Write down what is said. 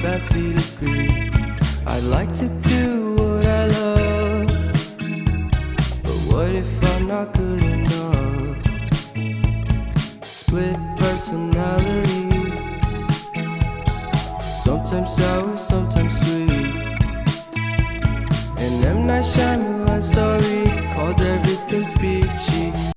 fancy degree. I'd like to do what I love, but what if I'm not good enough? Split personality, sometimes sour, sometimes sweet. And M. Night Shyamalan